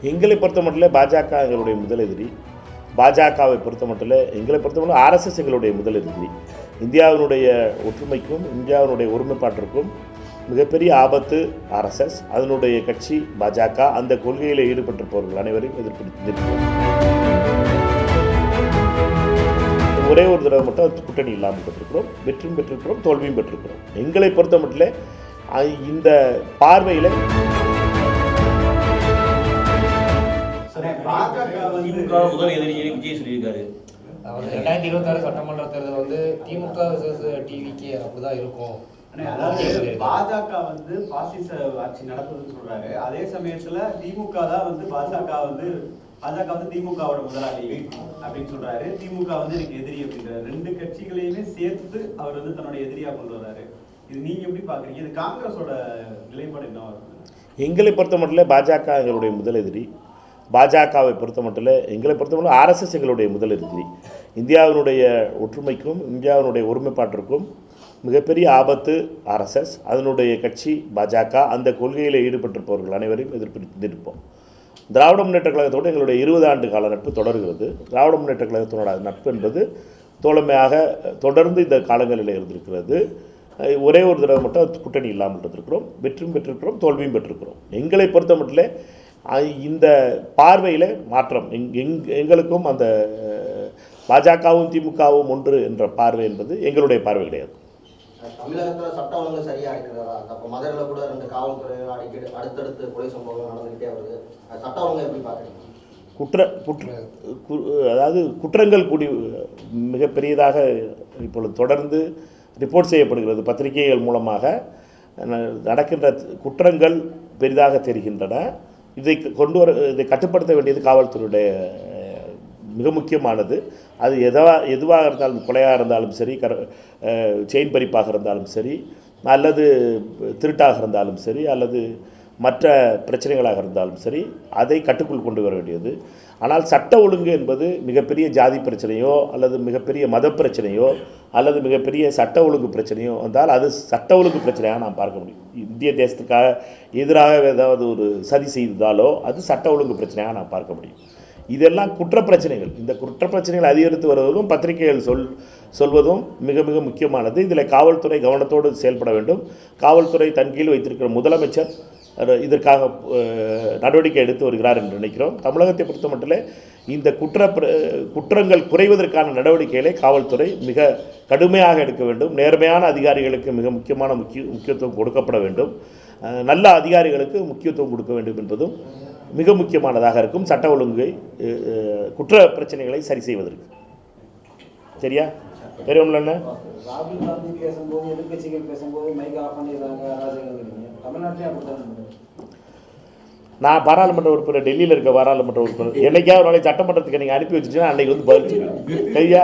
எங்களை பொறுத்த மட்டும் பாஜக எங்களுடைய முதல் எதிரி. பாஜகவை பொறுத்த மட்டும் எங்களை பொறுத்த மட்டும் ஆர்எஸ்எஸ் எங்களுடைய முதல் எதிரி. இந்தியாவினுடைய ஒற்றுமைக்கும் இந்தியாவினுடைய ஒருமைப்பாட்டிற்கும் மிகப்பெரிய ஆபத்து ஆர்எஸ்எஸ், அதனுடைய கட்சி பாஜக. அந்த கொள்கையில் ஈடுபட்டிருப்பவர்கள் அனைவரையும் எதிர்ப்பு. ஒரே ஒரு தடவை மட்டும் கூட்டணி இல்லாமல் பெற்றிருக்கிறோம், வெற்றியும் பெற்றிருக்கிறோம், தோல்வியும் பெற்றிருக்கிறோம். எங்களை பொறுத்த மட்டும் இந்த பார்வையில் முதல் எதிரியை விஜய் சொல்லியிருக்காரு. 2026 சட்டமன்ற தேர்தல் திமுக டிவிக்கு அப்படிதான் இருக்கும். பாஜக பாசிச ஆட்சி நடக்குதுன்னு சொல்றாரு. அதே சமயத்துல திமுக தான் பாஜக திமுகவோட முதலாளி அப்படின்னு சொல்றாரு. திமுக எனக்கு எதிரி அப்படின்றாரு. ரெண்டு கட்சிகளையுமே சேர்த்து அவர் தன்னுடைய எதிரியா கொண்டு வர்றாரு. இது நீங்க எப்படி பாக்குறீங்க? இது காங்கிரஸோட நிலைப்பாடு என்ன? எங்களை பொறுத்த மட்டும் பாஜக எங்களுடைய முதல் எதிரி. பாஜகவை பொறுத்த மட்டும் எங்களை பொறுத்த மட்டும் ஆர்எஸ்எஸ் எங்களுடைய முதல் எதிரி. இந்தியாவினுடைய ஒற்றுமைக்கும் இந்தியாவினுடைய ஒருமைப்பாட்டிற்கும் மிகப்பெரிய ஆபத்து ஆர்எஸ்எஸ், அதனுடைய கட்சி பாஜக. அந்த கொள்கையில் ஈடுபட்டிருப்பவர்கள் அனைவரையும் எதிர்ப்போம். திராவிட முன்னேற்ற கழகத்தோடு எங்களுடைய 20 ஆண்டு கால நட்பு தொடர்கிறது. திராவிட முன்னேற்ற கழகத்தினோட நட்பு என்பது தோழமையாக தொடர்ந்து இந்த காலங்களில் இருந்திருக்கிறது. ஒரே ஒரு தடவை மட்டும் கூட்டணி இல்லாமல் இருந்திருக்கிறோம், வெற்றியும் பெற்றிருக்கிறோம், தோல்வியும் பெற்றிருக்கிறோம். எங்களை பொறுத்த மட்டும் இந்த பார்வையில் மாற்றம். எங்களுக்கும் அந்த பாஜகவும் திமுகவும் ஒன்று என்ற பார்வை என்பது எங்களுடைய பார்வை கிடையாது. தமிழகத்தில் சட்டம் ஒழுங்கு சரியா இருக்கிறதா? அப்போ மதுரையில் கூட 2 காவல்துறை அடுத்தடுத்து கொலை சம்பவம் நடந்துகிட்டே வருது. சட்டம் ஒழுங்கு எப்படி பார்க்குறீங்க? அதாவது குற்றங்கள் கூடி மிகப்பெரியதாக இப்பொழுது தொடர்ந்து ரிப்போர்ட் செய்யப்படுகிறது. பத்திரிகைகள் மூலமாக நடக்கின்ற குற்றங்கள் பெரிதாக தெரிகின்றன. இதை கட்டுப்படுத்த வேண்டியது காவல்துறையுடைய மிக முக்கியமானது. அது எதுவாக இருந்தாலும், கொலையாக இருந்தாலும் சரி, செயின் பறிப்பாக இருந்தாலும் சரி, அல்லது திருட்டாக இருந்தாலும் சரி, அல்லது மற்ற பிரச்சனைகளாக இருந்தாலும் சரி, அதை கட்டுக்குள் கொண்டு வர வேண்டியது. ஆனால் சட்ட ஒழுங்கு என்பது மிகப்பெரிய ஜாதி பிரச்சனையோ அல்லது மிகப்பெரிய மத பிரச்சனையோ அல்லது மிகப்பெரிய சட்ட ஒழுங்கு பிரச்சனையோ வந்தால் அது சட்ட ஒழுங்கு பிரச்சனையாக நாம் பார்க்க முடியும். இந்திய தேசத்துக்காக எதிராக ஏதாவது ஒரு சதி செய்தாலோ அது சட்ட ஒழுங்கு பிரச்சனையாக நாம் பார்க்க முடியும். இதெல்லாம் குற்ற பிரச்சனைகள். இந்த குற்ற பிரச்சனைகள் அதிகரித்து வருவதும் பத்திரிகைகள் சொல்வதும் மிக மிக முக்கியமானது. இதில் காவல்துறை கவனத்தோடு செயல்பட வேண்டும். காவல்துறை தன் கீழ் வைத்திருக்கிற முதலமைச்சர் இதற்காக நடவடிக்கை எடுத்து வருகிறார் என்று நினைக்கிறோம். தமிழகத்தை பொறுத்த மட்டும் இந்த குற்றங்கள் குறைவதற்கான நடவடிக்கைகளை காவல்துறை மிக கடுமையாக எடுக்க வேண்டும். நேர்மையான அதிகாரிகளுக்கு மிக முக்கியத்துவம் கொடுக்கப்பட வேண்டும். நல்ல அதிகாரிகளுக்கு முக்கியத்துவம் கொடுக்க வேண்டும் என்பதும் மிக முக்கியமானதாக இருக்கும். சட்ட ஒழுங்கை குற்ற பிரச்சனைகளை சரி செய்வதற்கு. சரியா? பெரியவங்கள ராகுல் காந்தி பேசும்போது, எதிர்கட்சிகள் பேசும்போது மைக் ஆஃப் பண்ணிடுறாங்க. தமிழ்நாட்டிலே அப்படிதான். நான் பாராளுமன்ற உறுப்பினர், டெல்லியில் இருக்க பாராளுமன்ற உறுப்பினர், என்னைக்காவது ஒரு நாளைக்கு சட்டமன்றத்துக்கு நீங்கள் அனுப்பி வச்சுட்டீங்கன்னா அன்றைக்கி பதில் சரியா?